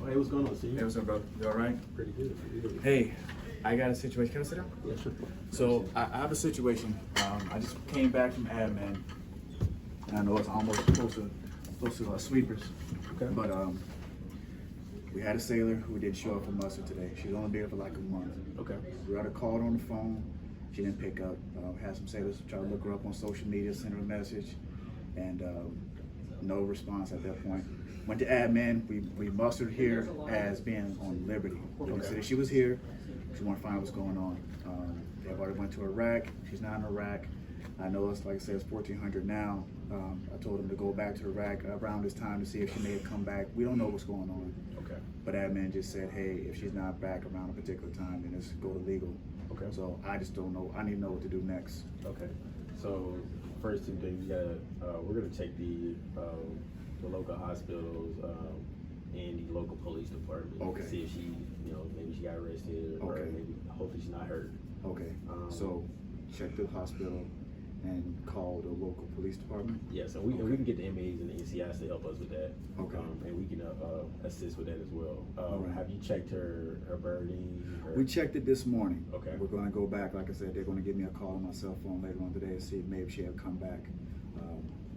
Hey, what's going on, Steve? Hey, what's up, brother? You all right? Pretty good. Hey, I got a situation. Can I sit down? Yeah, sure. So I have a situation. I just came back from admin, and I know it's almost close to sweepers. Okay. But we had a sailor who didn't show up for muster today. She's only been here for like a month. Okay. We had her called on the phone. She didn't pick up. Had some sailors try to look her up on social media, send her a message, and no response at that point. Went to admin. We mustered here as being on liberty. She said she was here. She wanted to find out what's going on. They've already went to Iraq. She's not in Iraq. I know it's, like I said, it's 1400 now. I told them to go back to Iraq around this time to see if she may have come back. We don't know what's going on. Okay. But admin just said, hey, if she's not back around a particular time, then let's go to legal. Okay. So I just don't know. I need to know what to do next. Okay. So first two things, we're gonna check the local hospitals and the local police department. Okay. To see if she, maybe she got arrested or Okay. maybe hopefully she's not hurt. Okay. So check the hospital and call the local police department. Yes, and we can get the MAs and the NCIs to help us with that. Okay. And we can assist with that as well. Right. Have you checked her birding? We checked it this morning. Okay. We're going to go back. Like I said, they're going to give me a call on my cell phone later on today to see if maybe she had come back.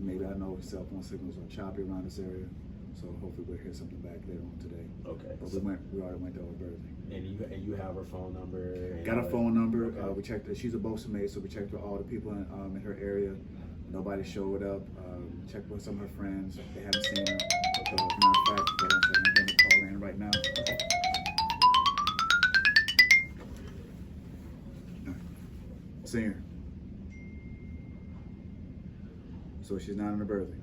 Maybe I know cell phone signals are choppy around this area, so hopefully we'll hear something back later on today. Okay. But we already went over everything. And you have her phone number. And Got her phone number. Okay. We checked. She's a Bosa maid, so we checked with all the people in her area. Nobody showed up. Checked with some of her friends. They haven't seen her. So, as a matter of fact, I'm going to call in right now. Senior. So she's not in the birthing.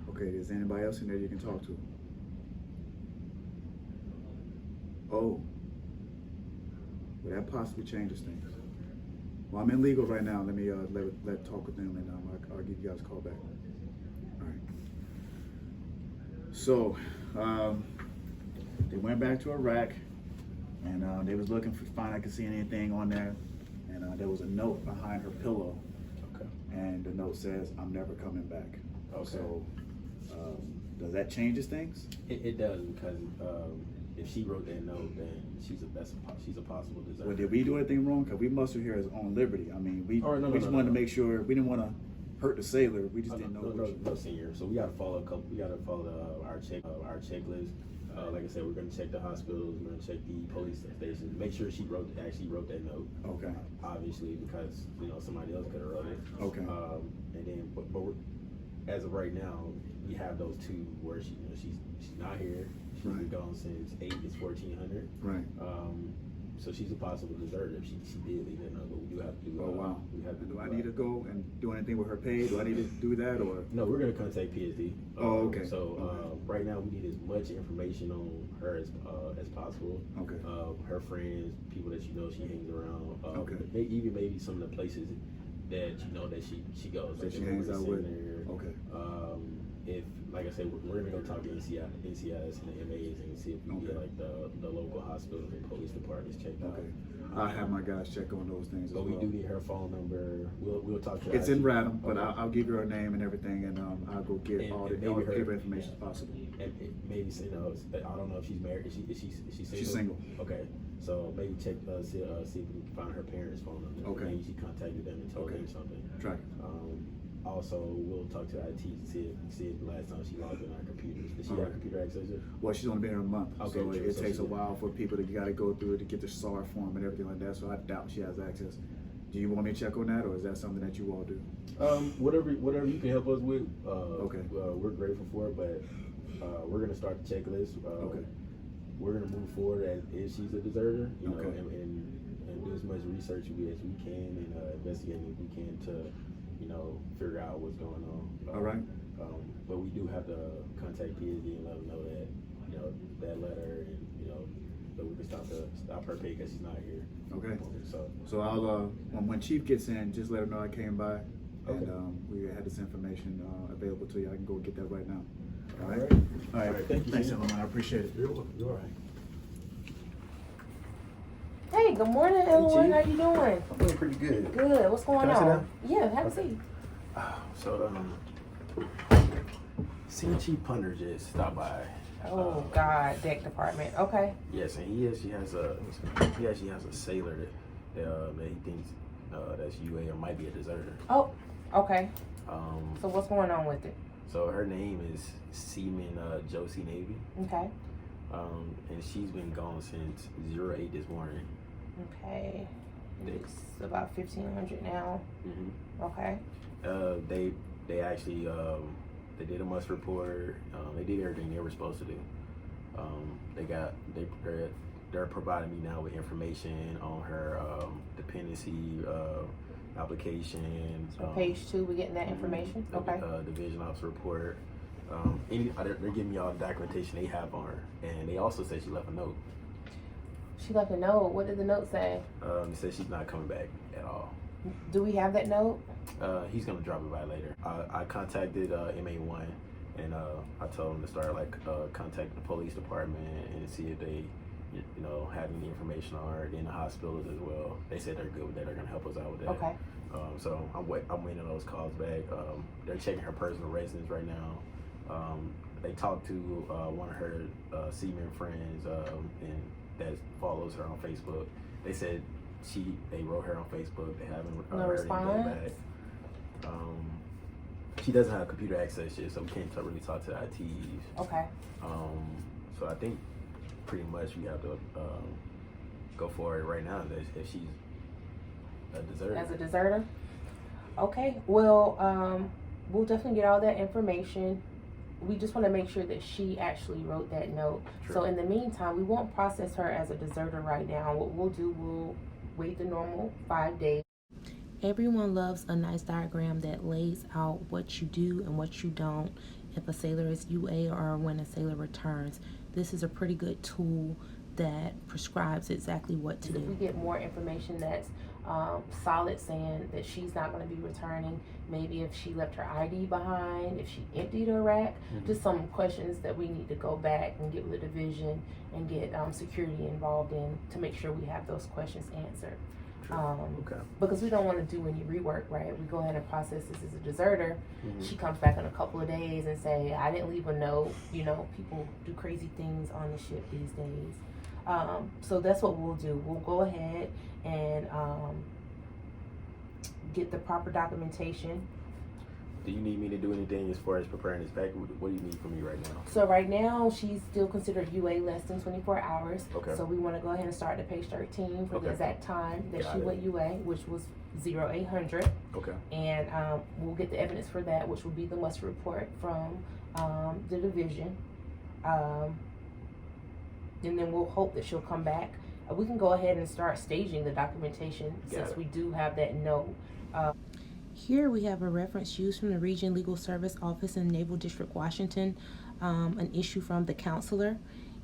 Okay, is there anybody else in there you can talk to? Oh. Well, that possibly changes things. Well, I'm in legal right now. Let me let talk with them, and I'll give you guys a call back. All right. So, they went back to Iraq, and they was looking for find I could see anything on there, and there was a note behind her pillow. Okay. And the note says, "I'm never coming back." Okay. So, does that changes things? It does, because if she wrote that note, then she's a possible deserter. Well, did we do anything wrong? Because we mustered here as on liberty. I mean, we No, just wanted to make sure we didn't want to hurt the sailor. We just didn't know. No, senior. So we got to follow our checklist. Like I said, we're going to check the hospitals. We're going to check the police stations. Make sure she actually wrote that note. Okay. Obviously, because somebody else could have wrote it. Okay. And then, but we're, as of right now, we have those two where she's not here. She's been gone since 1400. Right. So she's a possible deserter if she did leave that number. We do have to do. Oh wow. We have to do I need to go and do anything with her pay? Do I need to do that or? No, we're gonna contact PSD. Oh, okay. So right now we need as much information on her as possible. Okay. Her friends, people that she hangs around. Okay. Even maybe some of the places that that she goes. That like she hangs out with. Okay. If, like I said, we're gonna go talk to NCIS and the MAs and see if we can get like the local hospitals and police departments checked out. Okay. I'll have my guys check on those things. But we do need her phone number. We'll talk to her. It's in Radham, but I'll give you her name and everything, and I'll go get all the paper information as possible. And maybe I don't know if she's married. Is she single? She's single. Okay. So maybe check see if we can find her parents' phone number. Okay. Maybe she contacted them and told them something. Try. Also, we'll talk to IT to see if the last time she logged in our computers. Did she have computer access? Well, she's only been here a month, okay, so it takes a while for people to got to go through it to get the SAR form and everything like that. So I doubt she has access. Do you want me to check on that, or is that something that you all do? Whatever you can help us with. Okay. We're grateful for it, but we're gonna start the checklist. Okay. We're gonna move forward as if she's a deserter, you know, and do as much research as we can and investigate if we can to, figure out what's going on. All right. But we do have to contact PSD and let them know that, that letter and, that we can stop her pay because she's not here. Okay. So I'll when Chief gets in, just let her know I came by, and we had this information available to you. I can go get that right now. All right. All right. Thank you. Thanks, gentlemen. I appreciate it. You're welcome. You're all right. Hey, good morning, everyone. How you doing? I'm doing pretty good. Good. What's going Can I sit on? down? Yeah, have a seat. So, Senior Chief Punter just stopped by Oh God, deck department. Okay. Yes, and he actually has a sailor that he thinks that's UA or might be a deserter. Oh, okay. Um, So what's going on with it? so her name is Seaman Josie Navy. Okay. And she's been gone since 08 this morning. Okay. It's about 1,500 now. Mm-hmm. Okay. They actually they did a must report. They did everything they were supposed to do. They're providing me now with information on her dependency application. So page 2, we're getting that information. Okay. Division officer report. They're giving me all the documentation they have on her, and they also said she left a note. She left a note. What did the note say? It says she's not coming back at all. Do we have that note? He's gonna drop it by later. I contacted MA1, and I told him to start contacting the police department and see if they, have any information on her in the hospitals as well. They said they're good with that. They're gonna help us out with that. Okay. So I'm waiting on those calls back. They're checking her personal residence right now. They talked to one of her seaman friends and that follows her on Facebook. They said they wrote her on Facebook. They haven't No heard response? anything back. She doesn't have computer access yet, so we can't really talk to the ITs. Okay. So I think pretty much we have to go for it right now if she's a deserter. As a deserter? Okay. Well, we'll definitely get all that information. We just want to make sure that she actually wrote that note. True. So in the meantime, we won't process her as a deserter right now. What we'll do, we'll wait the normal 5 days. Everyone loves a nice diagram that lays out what you do and what you don't if a sailor is UA or when a sailor returns. This is a pretty good tool that prescribes exactly what to do. If we get more information that's solid, saying that she's not going to be returning, maybe if she left her ID behind, if she emptied her rack, just some questions that we need to go back and get with the division and get security involved in to make sure we have those questions answered. Okay. Because we don't want to do any rework, right? We go ahead and process this as a deserter. She comes back in a couple of days and say, I didn't leave a note. People do crazy things on the ship these days. So that's what we'll do. We'll go ahead and get the proper documentation. Do you need me to do anything as far as preparing this package? What do you need from me right now? So right now, she's still considered UA less than 24 hours. Okay. So we want to go ahead and start at page 13 for Okay. the exact time that Got she it. went UA, which was 0800. Okay. And we'll get the evidence for that, which will be the muster report from the division. And then we'll hope that she'll come back. We can go ahead and start staging the documentation since we do have that note. Here we have a reference used from the Region Legal Service Office in Naval District, Washington, an issue from the counselor.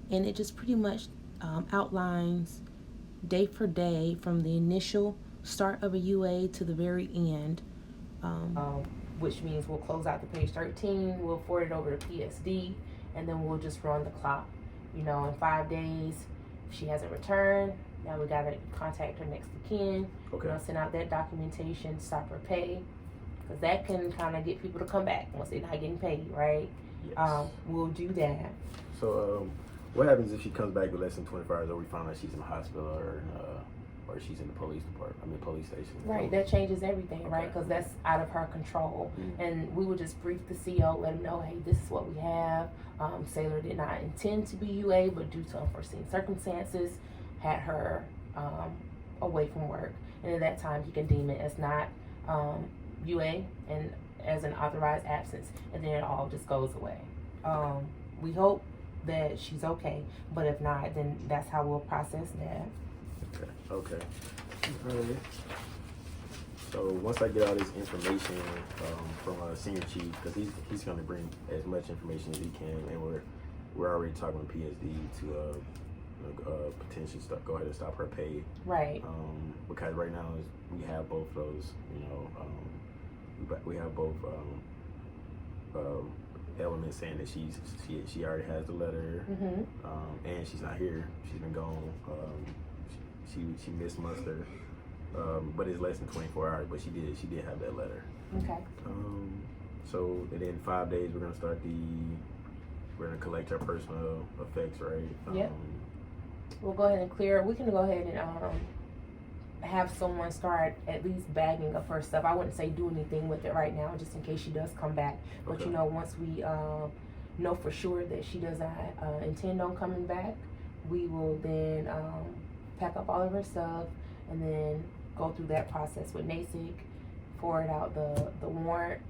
And it just pretty much outlines day for day from the initial start of a UA to the very end, which means we'll close out the page 13, we'll forward it over to PSD, and then we'll just run the clock. In 5 days, if she hasn't returned, now we gotta contact her next of kin. Okay. Send out that documentation, stop her pay, because that can kind of get people to come back once they're not getting paid, right? Yes. We'll do that. So, what happens if she comes back with less than 24 hours, or we find out she's in the hospital or she's in the police department, police station? Right, that changes everything, Okay. right? Because that's out of her control. Mhm. And we would just brief the CO, let them know, hey, this is what we have. Sailor did not intend to be UA, but due to unforeseen circumstances, had her away from work. And at that time, he can deem it as not UA and as an authorized absence. And then it all just goes away. We hope that she's okay, but if not, then that's how we'll process that. Okay. Alright. So once I get all this information from senior chief, because he's going to bring as much information as he can, and we're already talking with PSD to potentially go ahead and stop her pay. Right. Because right now we have both those, we have both elements saying that she already has the letter, and she's not here. She's been gone. She missed muster, but it's less than 24 hours. But she did have that letter. Okay. So and then 5 days we're gonna start the we're gonna collect her personal effects, right? Yep. We'll go ahead and clear. We can go ahead and have someone start at least bagging up her stuff. I wouldn't say do anything with it right now, just in case she does come back. But Okay. you know, once we know for sure that she does not intend on coming back, we will then pack up all of her stuff and then go through that process with NASIC, forward out the warrant.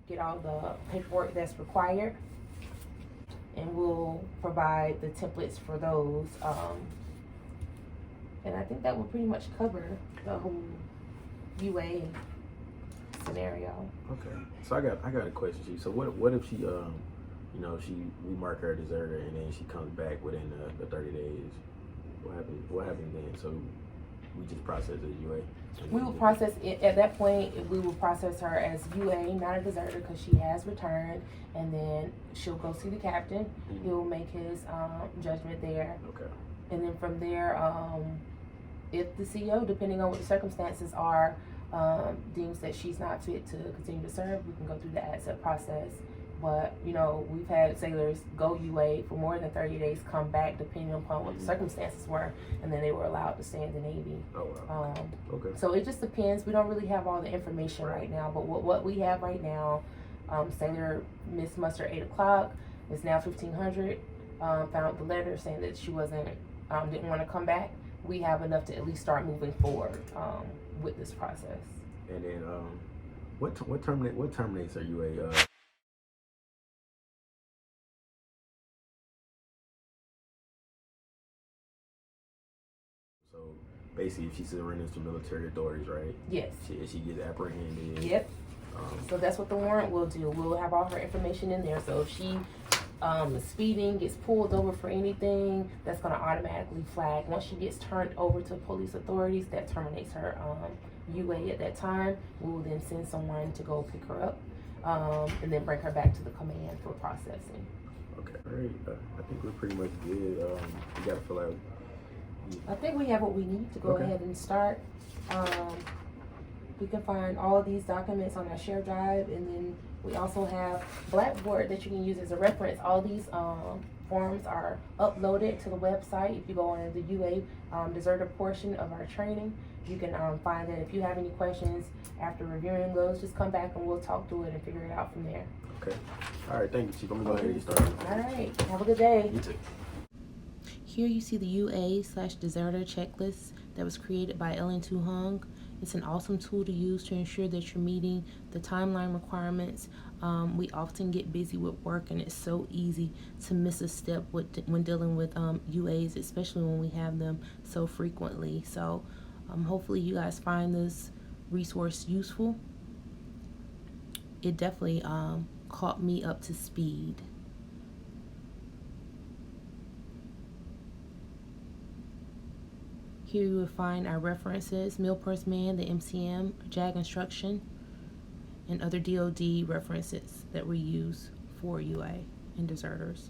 Get all the paperwork that's required, and we'll provide the templates for those. And I think that will pretty much cover the whole UA scenario. Okay. So I got a question, Chief. So what if she we mark her a deserter and then she comes back within the 30 days? What happens then? So we just process as UA. We will process it at that point. We will process her as UA, not a deserter, because she has returned, and then she'll go see the captain. Mm-hmm. He'll make his judgment there. Okay. And then from there, if the CEO, depending on what the circumstances are, deems that she's not fit to continue to serve, we can go through the ADSEP process. But, you know, we've had sailors go UA for more than 30 days, come back, depending upon what the circumstances were, and then they were allowed to stay in the Navy. Oh, wow. Okay. So it just depends. We don't really have all the information right now, but what we have right now, sailor missed muster 8 o'clock. It's now 1500. Found the letter saying that she didn't want to come back. We have enough to at least start moving forward with this process. And then what terminates her UA? So basically, if she surrenders to military authorities, right? Yes. She gets apprehended. Yep. So that's what the warrant will do. We'll have all her information in there. So if she is speeding, gets pulled over for anything, that's going to automatically flag. Once she gets turned over to police authorities, that terminates her UA at that time. We will then send someone to go pick her up and then bring her back to the command for processing. Okay. All right. I think we're pretty much good. We got to fill out. I think we have what we need to go Okay. ahead and start. We can find all of these documents on our share drive, and then we also have Blackboard that you can use as a reference. All these forms are uploaded to the website. If you go on the UA deserter portion of our training, you can find it. If you have any questions after reviewing those, just come back and we'll talk through it and figure it out from there. Okay. All right. Thank you, Chief. I'm going to go ahead and get started. All right. Have a good day. You too. Here you see the UA/deserter checklist that was created by Ellen Tu Hung. It's an awesome tool to use to ensure that you're meeting the timeline requirements. We often get busy with work, and it's so easy to miss a step when dealing with UAs, especially when we have them so frequently. So hopefully you guys find this resource useful. It definitely caught me up to speed. Here you will find our references, Milpers Man, the MCM, JAG instruction, and other DoD references that we use for UA and deserters.